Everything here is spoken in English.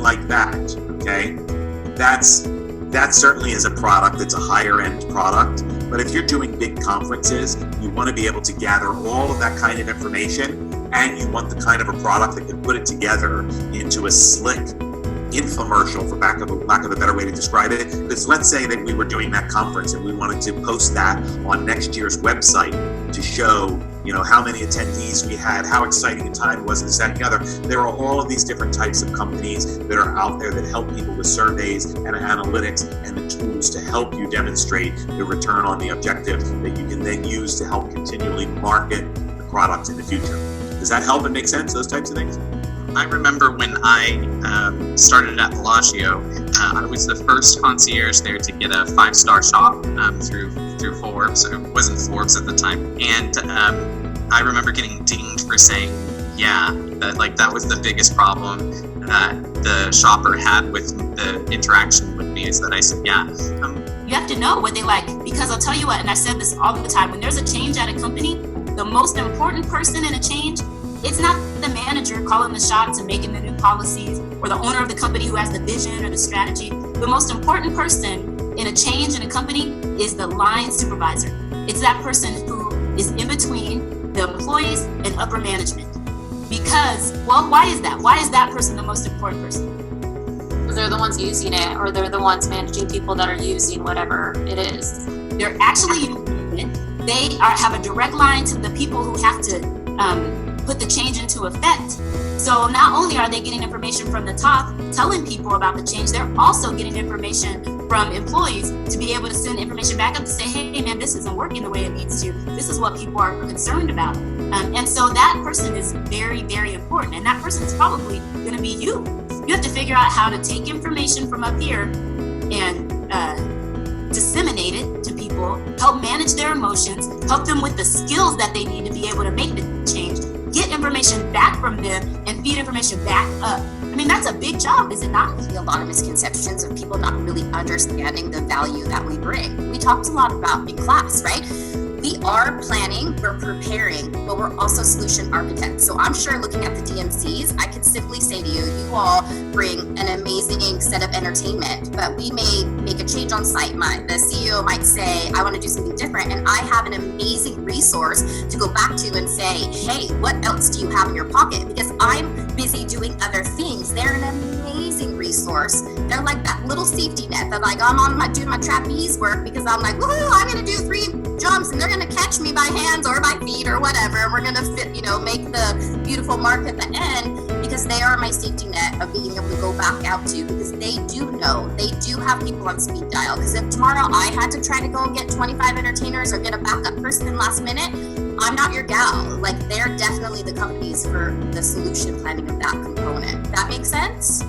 like that, okay, that certainly is a product. It's a higher end product. But if you're doing big conferences, you want to be able to gather all of that kind of information, and you want the kind of a product that can put it together into a slick infomercial, for lack of a better way to describe it. Because let's say that we were doing that conference and we wanted to post that on next year's website to show, how many attendees we had, how exciting a time it was, this, that, and the other. There are all of these different types of companies that are out there that help people with surveys and analytics and the tools to help you demonstrate the return on the objective that you can then use to help continually market the product in the future. Does that help and make sense, those types of things? I remember when I started at Bellagio, I was the first concierge there to get a 5-star shop through Forbes. It wasn't Forbes at the time. And I remember getting dinged for saying, that was the biggest problem that the shopper had with the interaction with me, is that I said, You have to know what they like, because I'll tell you what, and I said this all the time, when there's a change at a company, the most important person in a change, it's not the manager calling the shots and making the new policies, or the owner of the company who has the vision or the strategy. The most important person in a change in a company is the line supervisor. It's that person who is in between the employees and upper management. Because, why is that? Why is that person the most important person? Because they're the ones using it, or they're the ones managing people that are using whatever it is. They're actually using it. They have a direct line to the people who have to put the change into effect. So not only are they getting information from the top, telling people about the change, they're also getting information from employees to be able to send information back up to say, hey man, this isn't working the way it needs to. This is what people are concerned about. And so that person is very, very important. And that person is probably going to be you. You have to figure out how to take information from up here and disseminate it to people, help manage their emotions, help them with the skills that they need to be able to make the change, get information back from them, and feed information back up. I mean, that's a big job, is it not? A lot of misconceptions of people not really understanding the value that we bring. We talked a lot about in class, right? We are planning, we're preparing, but we're also solution architects. So I'm sure looking at the DMCs, I could simply say to you, you all bring an amazing set of entertainment, but we may make a change on site. The CEO might say, I want to do something different. And I have an amazing resource to go back to and say, hey, what else do you have in your pocket? Because I'm busy doing other things. They're an amazing resource. They're like that little safety net that I'm doing my trapeze work because I'm like, woohoo, I'm going to do 3 jumps and they're going to catch me by hands or by feet or whatever. And we're going to make the beautiful mark at the end, because they are my safety net of being able to go back out to, because they do know, they do have people on speed dial. Because if tomorrow I had to try to go and get 25 entertainers or get a backup person last minute, I'm not your gal. Like, they're definitely the companies for the solution planning of that component. That makes sense?